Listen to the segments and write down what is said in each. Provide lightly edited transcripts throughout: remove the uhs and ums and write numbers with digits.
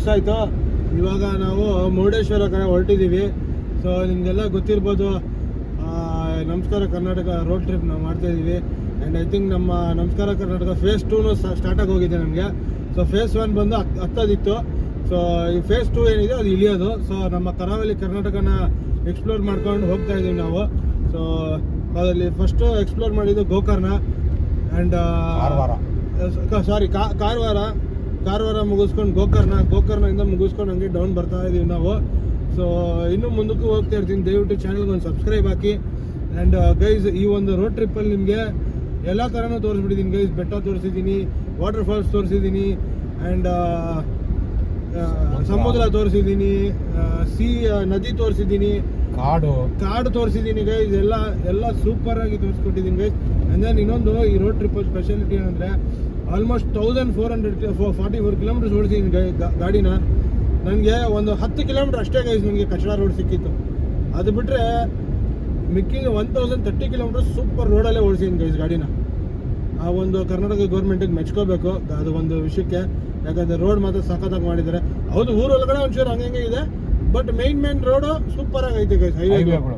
Miss ಆಯಿತು. ಇವಾಗ ನಾವು ಮುರುಡೇಶ್ವರ ಕಡೆ ಹೊರಟಿದ್ದೀವಿ. ಸೊ ನಿಮಗೆಲ್ಲ ಗೊತ್ತಿರ್ಬೋದು, ನಮಸ್ಕಾರ ಕರ್ನಾಟಕ ರೋಡ್ ಟ್ರಿಪ್ ನಾವು ಮಾಡ್ತಾಯಿದ್ದೀವಿ. ಆ್ಯಂಡ್ ಐ ಥಿಂಕ್ ನಮ್ಮ ನಮಸ್ಕಾರ ಕರ್ನಾಟಕ ಫೇಸ್ 2 ಸ್ಟಾರ್ಟಾಗಿ ಹೋಗಿದೆ ನಮಗೆ. ಸೊ ಫೇಸ್ 1 ಬಂದು ಹತ್ತದಿತ್ತು. ಸೊ ಈ ಫೇಸ್ 2 ಏನಿದೆ ಅದು ಇಳಿಯೋದು. ಸೊ ನಮ್ಮ ಕರಾವಳಿ ಕರ್ನಾಟಕನ ಎಕ್ಸ್ಪ್ಲೋರ್ ಮಾಡ್ಕೊಂಡು ಹೋಗ್ತಾ ಇದ್ದೀವಿ ನಾವು. ಸೊ ಅದರಲ್ಲಿ ಫಸ್ಟು ಎಕ್ಸ್ಪ್ಲೋರ್ ಮಾಡಿದ್ದು ಗೋಕರ್ಣ ಆ್ಯಂಡ್ ಕಾರವಾರ ಮುಗಿಸ್ಕೊಂಡು ಗೋಕರ್ಣದಿಂದ ಮುಗಿಸ್ಕೊಂಡು ಹಂಗೆ ಡೌನ್ ಬರ್ತಾ ಇದ್ದೀವಿ ನಾವು. ಸೊ ಇನ್ನೂ ಮುಂದಕ್ಕೂ ಹೋಗ್ತಾ ಇರ್ತೀನಿ. ದಯವಿಟ್ಟು ಚಾನಲ್ಗೆ ಒಂದು ಸಬ್ಸ್ಕ್ರೈಬ್ ಹಾಕಿ. ಆ್ಯಂಡ್ ಗೈಸ್, ಈ ಒಂದು ರೋಡ್ ಟ್ರಿಪ್ಪಲ್ಲಿ ನಿಮಗೆ ಎಲ್ಲ ಥರನೂ ತೋರಿಸ್ಬಿಟ್ಟಿದ್ದೀನಿ ಗೈಸ್. ಬೆಟ್ಟ ತೋರಿಸಿದ್ದೀನಿ, ವಾಟರ್ ಫಾಲ್ಸ್ ತೋರಿಸಿದ್ದೀನಿ, ಆ್ಯಂಡ್ ಸಮುದ್ರ ತೋರಿಸಿದ್ದೀನಿ, ನದಿ ತೋರಿಸಿದ್ದೀನಿ, ಕಾಡು ತೋರಿಸಿದ್ದೀನಿ ಗೈಸ್. ಎಲ್ಲ ಸೂಪರಾಗಿ ತೋರಿಸ್ಕೊಟ್ಟಿದ್ದೀನಿ ಗೈಸ್. ಆ್ಯಂಡ್ ದೆನ್ ಇನ್ನೊಂದು ಈ ರೋಡ್ ಟ್ರಿಪ್ ಸ್ಪೆಷಾಲಿಟಿ ಏನಂದರೆ ಆಲ್ಮೋಸ್ಟ್ 1444 ಕಿಲೋಮೀಟರ್ಸ್ ಓಡಿಸಿದ್ದೀನಿ ಗಾಡಿನ. ನನಗೆ ಒಂದು 10 ಕಿಲೋಮೀಟರ್ ಅಷ್ಟೇ ಗೈಸ್ ನನಗೆ ಕಚಡ ರೋಡ್ ಸಿಕ್ಕಿತ್ತು. ಅದು ಬಿಟ್ಟರೆ ಮಿಕ್ಕಿಗೆ 1030 ಕಿಲೋಮೀಟರ್ಸ್ ಸೂಪರ್ ರೋಡಲ್ಲೇ ಓಡಿಸಿದ್ದೀನಿ ಗೈಸ್ ಗಾಡಿನ. ಆ ಒಂದು ಕರ್ನಾಟಕ ಗೌರ್ಮೆಂಟಿಗೆ ಮೆಚ್ಕೋಬೇಕು ಅದು ಒಂದು ವಿಷಯಕ್ಕೆ. ಯಾಕಂದರೆ ರೋಡ್ ಮಾತ್ರ ಸಖತ್ತಾಗಿ ಮಾಡಿದ್ದಾರೆ. ಹೌದು, ಊರೊಳಗಡೆ ಒಂಚೂರು ಹಂಗೆ ಇದೆ, ಬಟ್ ಮೇನ್ ರೋಡು ಸೂಪರಾಗಿ ಐತೆ ಗೈಸ್. ಹೈವೇಗಳು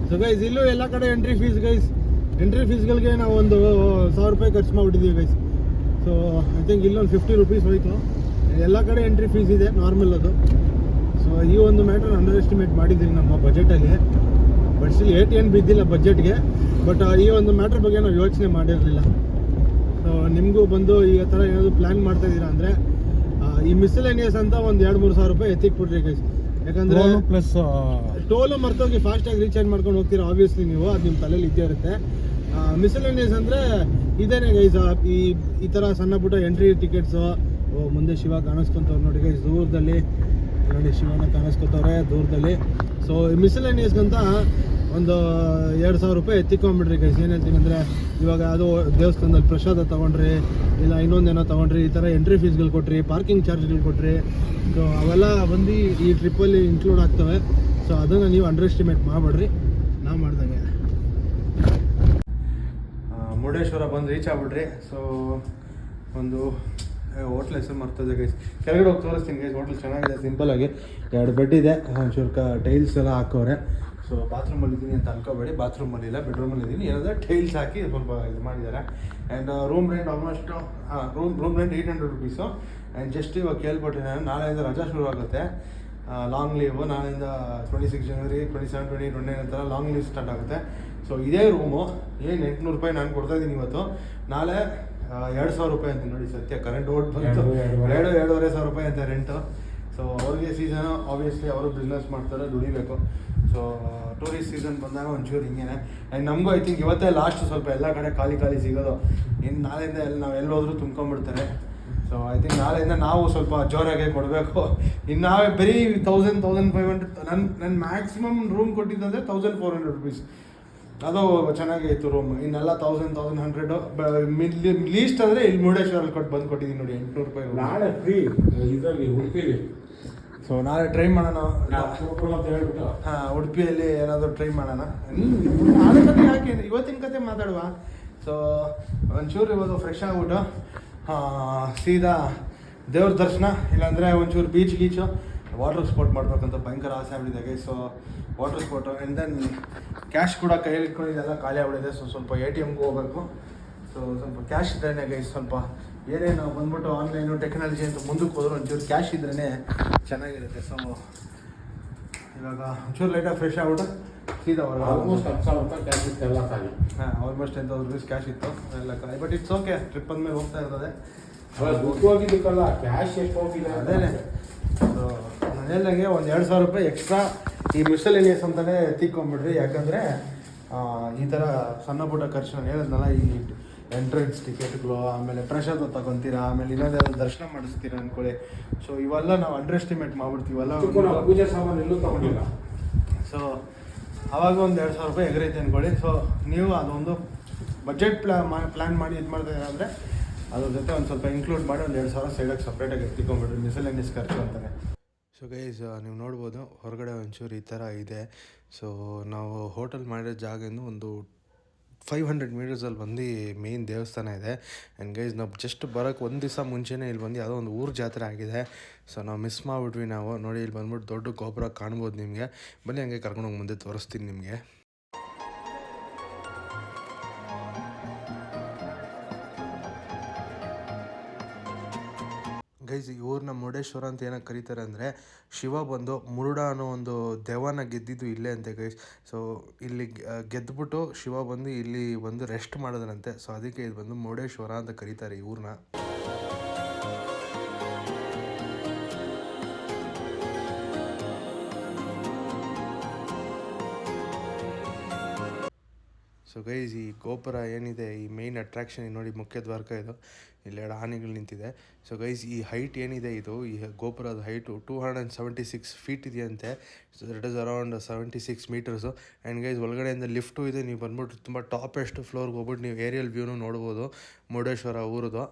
ಸೊ ಗೈಸ್, ಇಲ್ಲೂ ಎಲ್ಲ ಕಡೆ ಎಂಟ್ರಿ ಫೀಸ್ಗಳಿಗೆ ನಾವು ಒಂದು 1000 ರೂಪಾಯಿ ಖರ್ಚು ಮಾಡಿಬಿಟ್ಟಿದ್ದೀವಿ ಗೈಸ್. ಸೊ ಐ ಥಿಂಕ್ ಇಲ್ಲೊಂದು 50 ರೂಪೀಸ್ ಹೋಯಿತು. ಎಲ್ಲ ಕಡೆ ಎಂಟ್ರಿ ಫೀಸ್ ಇದೆ, ನಾರ್ಮಲ್ ಅದು. ಸೊ ಈ ಒಂದು ಮ್ಯಾಟರ್ ಅಂಡರ್ ಎಸ್ಟಿಮೇಟ್ ಮಾಡಿದ್ದೀವಿ ನಮ್ಮ ಬಜೆಟಲ್ಲಿ. ಬಟ್ ಸ್ಟಿಲ್ ಏನು ಬಿದ್ದಿಲ್ಲ ಬಜೆಟ್ಗೆ. ಬಟ್ ಈ ಒಂದು ಮ್ಯಾಟ್ರ್ ಬಗ್ಗೆ ನಾವು ಯೋಚನೆ ಮಾಡಿರಲಿಲ್ಲ. ಸೊ ನಿಮಗೂ ಬಂದು ಈ ಥರ ಏನಾದರೂ ಪ್ಲ್ಯಾನ್ ಮಾಡ್ತಾಯಿದ್ದೀರಾ ಅಂದರೆ ಈ ಮಿಸ್ಸೆಲೇನಿಯಸ್ ಅಂತ ಒಂದು 2-3 ಸಾವಿರ ರೂಪಾಯಿ ಎತ್ತಿಕ್ಬಿಟ್ರಿ ಗೈಸ್. ಯಾಕಂದರೆ ಪ್ಲಸ್ ಟೋಲು ಮರ್ತೋಗಿ ಫಾಸ್ಟಾಗಿ ರೀಚಾರ್ಜ್ ಮಾಡ್ಕೊಂಡು ಹೋಗ್ತೀರಾ ಆಬ್ವಿಯಸ್ಲಿ ನೀವು, ಅದು ನಿಮ್ಮ ತಲೆಯಲ್ಲಿ ಇದ್ದೇ ಇರುತ್ತೆ. ಮಿಸ್ಸೆಲೇನಿಯಸ್ ಅಂದರೆ ಇದೇನೆ ಗೈಸ್, ಈ ಥರ ಸಣ್ಣ ಪುಟ್ಟ ಎಂಟ್ರಿ ಟಿಕೆಟ್ಸು. ಮುಂದೆ ಶಿವ ಕಾಣಿಸ್ಕೊತವ್ರು ನೋಡಿ ಗೈಸ್ ದೂರದಲ್ಲಿ, ನೋಡಿ ಶಿವನ ಕಾಣಿಸ್ಕೊತವ್ರೆ ದೂರದಲ್ಲಿ. ಸೊ ಮಿಸ್ಸೆಲೇನಿಯಸ್ಗಂತ ಒಂದು 2000 ರೂಪಾಯಿ ಎತ್ತಿಕೊಂಡ್ಬಿಡ್ರಿ ಗೈಸ್. ಏನು ಹೇಳ್ತೀನಿ ಅಂದರೆ, ಇವಾಗ ಅದು ದೇವಸ್ಥಾನದಲ್ಲಿ ಪ್ರಸಾದ ತೊಗೊಂಡ್ರಿ, ಇಲ್ಲ ಇನ್ನೊಂದೇನೋ ತೊಗೊಂಡ್ರಿ, ಈ ಥರ ಎಂಟ್ರಿ ಫೀಸ್ಗಳು ಕೊಟ್ರಿ, ಪಾರ್ಕಿಂಗ್ ಚಾರ್ಜ್ಗಳು ಕೊಟ್ರಿ. ಸೊ ಅವೆಲ್ಲ ಬಂದು ಈ ಟ್ರಿಪ್ಪಲ್ಲಿ ಇನ್ಕ್ಲೂಡ್ ಆಗ್ತವೆ. ಸೊ ಅದನ್ನು ನೀವು ಅಂಡರ್ ಎಸ್ಟಿಮೇಟ್ ಮಾಡಬೇಡ್ರಿ. ನಾವು ಮಾಡ್ದಂಗೆ ಮುರುಡೇಶ್ವರ ಬಂದು ರೀಚ್ ಆಗ್ಬಿಡ್ರಿ. ಸೊ ಒಂದು ಹೋಟ್ಲ್ ಹೆಸರು ಮರ್ತದೆ ಗೈಸ್, ಕೆಳಗಡೆ ಹೋಗಿ ತೋರಿಸ್ತೀನಿ ಗೈಸ್. ಹೋಟ್ಲ್ ಚೆನ್ನಾಗಿದೆ, ಸಿಂಪಲ್ಲಾಗಿ 2 ಬೆಡ್ ಇದೆ, ಒಂಚೂರು ಟೈಲ್ಸ್ ಎಲ್ಲ ಹಾಕೋರೆ. ಸೊ ಬಾತ್ರೂಮಲ್ಲಿ ಇದ್ದೀನಿ ಅಂತ ಅನ್ಕೋಬೇಡಿ, ಬಾತ್ರೂಮಲ್ಲಿ ಇಲ್ಲ, ಬೆಡ್ರೂಮಲ್ಲಿ ಇದ್ದೀನಿ. ಏನಾದರೆ ಟೈಲ್ಸ್ ಹಾಕಿ ಸ್ವಲ್ಪ ಇದು ಮಾಡಿದ್ದಾರೆ. And room rent almost room rent 800 rupees. And just ಇವಾಗ ಕೇಳ್ಪಟ್ಟೆ ನಾನು, ನಾಳೆಯಿಂದ ರಜಾ ಶುರು ಆಗುತ್ತೆ, ಲಾಂಗ್ ಲೀವು. ನಾಳೆಯಿಂದ 26 ಜನವರಿ 27, 28, 29 ನಂತರ ಲಾಂಗ್ ಲೀವ್ ಸ್ಟಾರ್ಟ್ ಆಗುತ್ತೆ. ಸೊ ಇದೇ ರೂಮು ಏನು 800 ರೂಪಾಯಿ ನಾನು ಕೊಡ್ತಾಯಿದ್ದೀನಿ ಇವತ್ತು. ನಾಳೆ 2000 ರೂಪಾಯಿ ಅಂತ ನೋಡಿ. ಸತ್ಯ ಕರೆಂಟ್ ಓಟ್ ಬಂತು, 2-2.5 ಸಾವಿರ ರೂಪಾಯಿ ಅಂತ ರೆಂಟು. ಸೊ ಅವ್ರಿಗೆ ಸೀಸನು ಆಬ್ವಿಯಸ್ಲಿ ಅವರು ಬಿಸ್ನೆಸ್ ಮಾಡ್ತಾರೆ, ದುಡಿಬೇಕು. ಸೊ ಟೂರಿಸ್ಟ್ ಸೀಸನ್ ಬಂದಾಗ ಒಂಚೂರು ಹಿಂಗೇನೆ. ಆ್ಯಂಡ್ ನಮಗೂ ಐ ಥಿಂಕ್ ಇವತ್ತೇ ಲಾಸ್ಟ್ ಸ್ವಲ್ಪ ಎಲ್ಲ ಕಡೆ ಖಾಲಿ ಸಿಗೋದು. ಇನ್ನು ನಾಳೆಯಿಂದ ನಾವು ಎಲ್ಲೋದ್ರೂ ತುಂಬ್ಕೊಂಡ್ಬಿಡ್ತಾರೆ. ಸೊ ಐ ಥಿಂಕ್ ನಾಳೆಯಿಂದ ನಾವು ಸ್ವಲ್ಪ ಜೋರಾಗೆ ಕೊಡಬೇಕು. ಇನ್ನು ನಾವೇ ಬರೀ 1000-1500 ನನ್ನ ಮ್ಯಾಕ್ಸಿಮಮ್ ರೂಮ್ ಕೊಟ್ಟಿದ್ದಂದರೆ 1400 ರುಪೀಸ್. ಅದು ಚೆನ್ನಾಗೇ ಇತ್ತು ರೂಮ್. ಇನ್ನೆಲ್ಲ 1000-1100 ಲೀಸ್ಟ್ ಅಂದರೆ ಇಲ್ಲಿ ಮುರುಡೇಶ್ವರಲ್ಲಿ ಬಂದು ಕೊಟ್ಟಿದ್ದೀನಿ ನೋಡಿ 800 ರೂಪಾಯಿ. ನಾಳೆ ಫ್ರೀ ಇದರಲ್ಲಿ ಉಡುಪಿಲಿ. ಸೊ ನಾಳೆ ಟ್ರೈ ಮಾಡೋಣ. ಹಾಂ, ಉಡುಪಿಯಲ್ಲಿ ಏನಾದರೂ ಟ್ರೈ ಮಾಡೋಣ. ನಾಳೆ ಕತೆ ಯಾಕೆ, ಇವತ್ತಿನ ಕತೆ ಮಾತಾಡುವ. ಸೊ ಒಂಚೂರು ಇವತ್ತು ಫ್ರೆಶ್ ಆಗಿಬಿಟ್ಟು ಸೀದಾ ದೇವ್ರ ದರ್ಶನ, ಇಲ್ಲಾಂದರೆ ಒಂಚೂರು ಗೀಚು ವಾಟರ್ ಸ್ಪೋರ್ಟ್ ಮಾಡಬೇಕಂತ ಭಯಂಕರ ಆಸೆ ಆಗ್ಬಿಟ್ಟಿದೆ. So water sport and then cash ಕೂಡ ಕೈಯಲ್ಲಿ ಇಟ್ಕೊಂಡಿದ್ದೆಲ್ಲ ಖಾಲಿ ಆಗ್ಬಿಟ್ಟಿದೆ. ಸೊ ಸ್ವಲ್ಪ ATMಗೆ ಹೋಗಬೇಕು. ಸೊ ಸ್ವಲ್ಪ ಕ್ಯಾಶ್ ಇದ್ರೇ ಗೈಸ್, ಸ್ವಲ್ಪ ಏನೇನು ಬಂದ್ಬಿಟ್ಟು ಆನ್ಲೈನು ಟೆಕ್ನಾಲಜಿ ಅಂತ ಮುಂದಕ್ಕೆ ಹೋದ್ರೆ ಒಂಚೂರು ಕ್ಯಾಶ್ ಇದ್ರೇ ಚೆನ್ನಾಗಿರುತ್ತೆ. ಸೊ ಇವಾಗ ಒಂಚೂರು ಲೈಟಾಗಿ ಫ್ರೆಶ್ ಆಗ್ಬಿಟ್ಟು ಸೀದಾ ಆಲ್ಮೋಸ್ಟ್ 10,000 ರೂಪಾಯಿ ಕ್ಯಾಶ್ ಇತ್ತು ಎಲ್ಲ ಖಾಲಿ. ಹಾಂ, ಆಲ್ಮೋಸ್ಟ್ 10,000 ರೂಪೀಸ್ ಕ್ಯಾಶ್ ಇತ್ತು ಎಲ್ಲ ಖಾಲಿ. ಬಟ್ ಇಟ್ಸ್ ಓಕೆ, ಟ್ರಿಪ್ ಅಂದಮೇಲೆ ಹೋಗ್ತಾ ಇರ್ತದೆ. ದುಡ್ಡು ಹೋಗಿದ್ದಕ್ಕಲ್ಲ, ಕ್ಯಾಶ್ ಎಷ್ಟು ಹೋಗಿದೆ ಅದೇನೆ. ಸೊ ನಾನು ಹೇಳ್ದಂಗೆ ಒಂದು 2,000 ರೂಪಾಯಿ ಎಕ್ಸ್ಟ್ರಾ ಈ ಮಿಸ್ಸೆಲೇನಿಯಸ್ ಅಂತಲೇ ಎತ್ತಿಕೊಂಡ್ಬಿಡ್ರಿ. ಯಾಕಂದರೆ ಈ ಥರ ಸಣ್ಣ ಪುಟ್ಟ ಖರ್ಚು ನಾನು ಹೇಳಿದ್ನಲ್ಲ, ಈ ಎಂಟ್ರೆನ್ಸ್ ಟಿಕೆಟ್ಗಳು, ಆಮೇಲೆ ಪ್ರಸಾದ ತಗೊತೀರಾ, ಆಮೇಲೆ ಇನ್ನೊಂದು ದರ್ಶನ ಮಾಡಿಸ್ತೀರಾ ಅಂದ್ಕೊಳ್ಳಿ. ಸೊ ಇವೆಲ್ಲ ನಾವು ಅಂಡರ್ ಎಸ್ಟಿಮೇಟ್ ಮಾಡ್ಬಿಡ್ತೀವಲ್ಲ. ಪೂಜೆ ಸಾಮಾನು ಎಲ್ಲೂ ತಗೊಂಡಿಲ್ಲ. ಸೊ ಆವಾಗ ಒಂದು 2,000 ರೂಪಾಯಿ ಎಗರೈತೆ ಅಂದ್ಕೊಳ್ಳಿ. ಸೊ ನೀವು ಅದೊಂದು ಬಜೆಟ್ ಪ್ಲ್ಯಾನ್ ಮಾಡಿ ಇದು ಮಾಡ್ತಾ ಅಂದರೆ ಅದ್ರ ಜೊತೆ ಒಂದು ಸ್ವಲ್ಪ ಇನ್ಕ್ಲೂಡ್ ಮಾಡಿ ಒಂದು 2,000 ಸೈಡಾಗಿ ಸಪ್ರೇಟಾಗಿ ಎತ್ತಿಕೊಂಡ್ಬಿಡ್ರಿ, ಮಿಸಲೆನಿಯಸ್ ಖರ್ಚು ಅಂತಲೇ. ಸೊ ಗೈಸ್ ನೀವು ನೋಡ್ಬೋದು ಹೊರಗಡೆ ಒಂಚೂರು ಈ ಥರ ಇದೆ. ಸೊ ನಾವು ಹೋಟೆಲ್ ಮಾಡಿರೋ ಜಾಗದಿಂದ ಒಂದು 500 ಮೀಟರ್ಸಲ್ಲಿ ಬಂದು ಮೇಯ್ನ್ ದೇವಸ್ಥಾನ ಇದೆ. ಆ್ಯಂಡ್ ಗೈಸ್ ನಾವು ಜಸ್ಟ್ ಬರೋಕ್ಕೆ ಒಂದು ದಿವಸ ಮುಂಚೆನೇ ಇಲ್ಲಿ ಬಂದು ಯಾವುದೋ ಒಂದು ಊರು ಜಾತ್ರೆ ಆಗಿದೆ. ಸೊ ನಾವು ಮಿಸ್ ಮಾಡಿಬಿಟ್ವಿ ನಾವು. ನೋಡಿ ಇಲ್ಲಿ ಬಂದ್ಬಿಟ್ಟು ದೊಡ್ಡ ಗೋಪುರ ಕಾಣ್ಬೋದು ನಿಮಗೆ. ಬನ್ನಿ ಹಂಗೆ ಕರ್ಕೊಂಡೋಗಿ ಮುಂದೆ ತೋರಿಸ್ತೀನಿ ನಿಮಗೆ. ಗೈಸ್ ಈ ಊರನ್ನ ಮುರುಡೇಶ್ವರ ಅಂತ ಏನಕ್ಕೆ ಕರೀತಾರೆ ಅಂದರೆ ಶಿವ ಬಂದು ಮುರುಡ ಅನ್ನೋ ಒಂದು ದೆವ್ವನ ಗೆದ್ದಿದ್ದು ಇಲ್ಲೇ ಅಂತೆ ಗೈಸ್. ಸೊ ಇಲ್ಲಿ ಗೆದ್ದುಬಿಟ್ಟು ಶಿವ ಬಂದು ಇಲ್ಲಿ ಬಂದು ರೆಸ್ಟ್ ಮಾಡೋದರಂತೆ. ಸೊ ಅದಕ್ಕೆ ಇದು ಬಂದು ಮುರುಡೇಶ್ವರ ಅಂತ ಕರೀತಾರೆ ಈ ಊರನ್ನ. ಸೊ ಗೈಸ್ ಈ ಗೋಪುರ ಏನಿದೆ, ಈ ಮೇಯ್ನ್ ಅಟ್ರಾಕ್ಷನ್ ನೋಡಿ, ಮುಖ್ಯ ದ್ವಾರಕ ಇದು. ಇಲ್ಲಿ 2 ಆನೆಗಳು ನಿಂತಿದೆ. ಸೊ ಗೈಸ್ ಈ ಹೈಟ್ ಏನಿದೆ, ಇದು ಈ ಗೋಪುರದ ಹೈಟು 276 ಫೀಟ್ ಇದೆಯಂತೆ. So that is around 76 metres. And guys ಒಳಗಡೆಯಿಂದ ಲಿಫ್ಟು ಇದೆ. ನೀವು ಬಂದ್ಬಿಟ್ಟು ತುಂಬ ಟಾಪೆಸ್ಟ್ ಫ್ಲೋರ್ಗೆ ಹೋಗ್ಬಿಟ್ಟು ನೀವು ಏರಿಯಲ್ ವ್ಯೂನು ನೋಡ್ಬೋದು ಮುರುಡೇಶ್ವರ ಊರದು.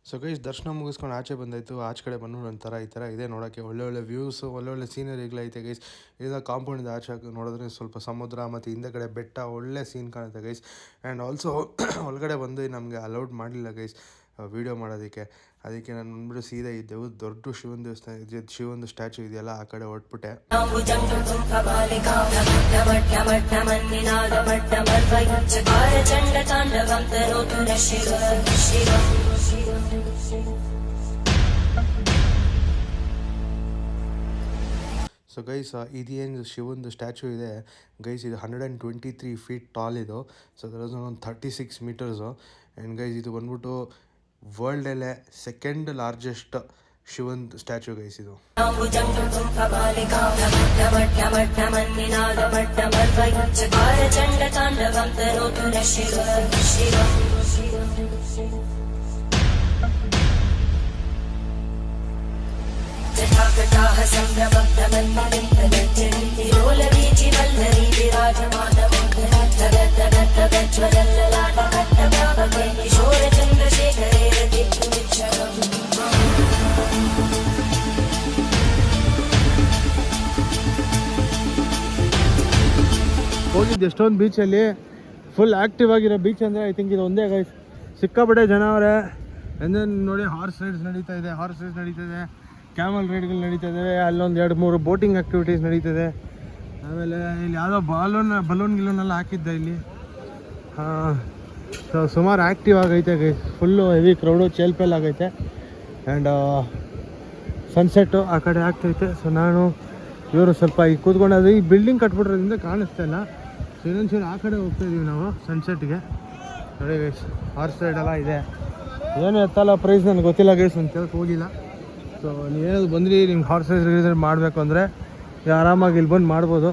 ಸೊ ಗೈಸ್ ದರ್ಶನ ಮುಗಿಸ್ಕೊಂಡು ಆಚೆ ಬಂದಾಯಿತು. ಆಚೆ ಕಡೆ ಬಂದು ಒಂಥರ ಈ ಥರ ಇದೆ ನೋಡೋಕ್ಕೆ. ಒಳ್ಳೊಳ್ಳೆ ವ್ಯೂಸು, ಒಳ್ಳೊಳ್ಳೆ ಸೀನರಿಗಳೈತೆ ಗೈಸ್. ಇದನ್ನ ಕಾಂಪೌಂಡಿಂದ ಆಚೆ ನೋಡಿದ್ರೆ ಸ್ವಲ್ಪ ಸಮುದ್ರ ಮತ್ತು ಹಿಂದೆ ಕಡೆ ಬೆಟ್ಟ, ಒಳ್ಳೆ ಸೀನ್ ಕಾಣುತ್ತೆ ಗೈಸ್. ಆ್ಯಂಡ್ ಆಲ್ಸೋ ಒಳಗಡೆ ಬಂದು ನಮಗೆ ಅಲೌಡ್ ಮಾಡಲಿಲ್ಲ ಗೈಸ್ ವೀಡಿಯೋ ಮಾಡೋದಕ್ಕೆ. ಅದಕ್ಕೆ ನಾನು ಬಂದ್ಬಿಟ್ಟು ಸೀದಾ ಈ ದೊಡ್ಡ ಶಿವನ ದೇವಸ್ಥಾನ ಇದೆ, ಶಿವನ ಸ್ಟ್ಯಾಚು ಇದೆಯಲ್ಲ, ಆ ಕಡೆ ಹೊಟ್ಬಿಟ್ಟೆ. ಸೊ ಗೈಸ್ ಇದೇನು ಶಿವಂದು ಸ್ಟ್ಯಾಚು ಇದೆ ಗೈಸ್, ಇದು 123 ಫೀಟ್ ಟಾಲ್ ಇದು. ಸೊ ದರ್ ಇಸ್ ಒಂದು 36 ಮೀಟರ್ಸು. ಆ್ಯಂಡ್ ಗೈಸ್ ಇದು ಬಂದ್ಬಿಟ್ಟು ವರ್ಲ್ಡಲ್ಲೇ ಸೆಕೆಂಡ್ ಲಾರ್ಜೆಸ್ಟ್ ಶಿವನ್ ಸ್ಟ್ಯಾಚು ಗೈಸ್ ಇದು. ಹೋಗಿದ್ದು ಎಷ್ಟೊಂದು ಬೀಚಲ್ಲಿ ಫುಲ್ ಆ್ಯಕ್ಟಿವ್ ಆಗಿರೋ ಬೀಚ್ ಅಂದರೆ ಐ ಥಿಂಕ್ ಇದು ಒಂದೇ ಗೈಸ್. ಸಿಕ್ಕಾಪಟ್ಟೆ ಜನ ಅವರೇ. ದೆನ್ ನೋಡಿ ಹಾರ್ಸ್ ರೈಡ್ಸ್ ನಡೀತಾ ಇದೆ, ಕ್ಯಾಮಲ್ ರೈಡ್ಗಳು ನಡೀತಾ ಇದ್ದಾವೆ. ಅಲ್ಲೊಂದು 2-3 ಬೋಟಿಂಗ್ ಆ್ಯಕ್ಟಿವಿಟೀಸ್ ನಡೀತದೆ. ಆಮೇಲೆ ಇಲ್ಲಿ ಯಾವುದೋ ಬಲೂನ್ ಗಿಲೂನೆಲ್ಲ ಹಾಕಿದ್ದೆ ಇಲ್ಲಿ. ಸೊ ಸುಮಾರು ಆ್ಯಕ್ಟಿವ್ ಆಗೈತೆ ಗೈಸ್. ಫುಲ್ಲು ಹೆವಿ ಕ್ರೌಡು, ಚೇಲ್ಪೆಲ್ ಆಗೈತೆ. ಆ್ಯಂಡ್ ಸನ್ಸೆಟ್ಟು ಆ ಕಡೆ ಆಗ್ತೈತೆ. ಸೊ ನಾನು ಇವರು ಸ್ವಲ್ಪ ಈಗ ಕೂತ್ಕೊಂಡಾದ್ರೆ ಈ ಬಿಲ್ಡಿಂಗ್ ಕಟ್ಬಿಟ್ರೋದ್ರಿಂದ ಕಾಣಿಸ್ತಾ ಇಲ್ಲ. ಸೊ ಇನ್ನೊಂದು ಆ ಕಡೆ ಹೋಗ್ತಾಯಿದ್ದೀವಿ ನಾವು ಸನ್ಸೆಟ್ಗೆ. ನೋಡಿ ಗೈಸ್ ಹಾರ್ಸ್ ರೈಡ್ ಎಲ್ಲ ಇದೆ. ಏನು ಎತ್ತಲ್ಲ ಪ್ರೈಸ್ ನನಗೆ ಗೊತ್ತಿಲ್ಲ ಗೈಸ್, ನಾನು ಕೇಳಕ್ಕೆ ಹೋಗಿಲ್ಲ. ಸೊ ನೀವೇನಾದ್ರು ಬಂದ್ರಿ ನಿಮ್ಗೆ ಹಾರ್ಸ್ ರೈಡ್ ಮಾಡಬೇಕು ಅಂದರೆ ಆರಾಮಾಗಿ ಇಲ್ಲಿ ಬಂದು ಮಾಡ್ಬೋದು.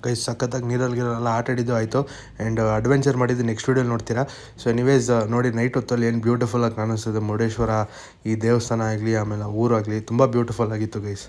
ಗೈಸ್ ಸಖತ್ತಾಗಿ ನೀರಲ್ಲಿಗೆಲ್ಲ ಆಟ ಆಡಿದ್ದು ಆಯಿತು ಆ್ಯಂಡ್ ಅಡ್ವೆಂಚರ್ ಮಾಡಿದ್ದು ನೆಕ್ಸ್ಟ್ ವೀಡಿಯೋಲಿ ನೋಡ್ತೀರಾ. ಸೊ ಎನಿವೇಸ್ ನೋಡಿ ನೈಟ್ ಹೊತ್ತಲ್ಲಿ ಏನು ಬ್ಯೂಟಿಫುಲ್ಲಾಗಿ ಕಾಣಿಸ್ತದೆ ಮುರುಡೇಶ್ವರ ಈ ದೇವಸ್ಥಾನ ಆಗಲಿ ಆಮೇಲೆ ಊರಾಗಲಿ ತುಂಬ ಬ್ಯೂಟಿಫುಲ್ ಆಗಿತ್ತು ಗೈಸ್.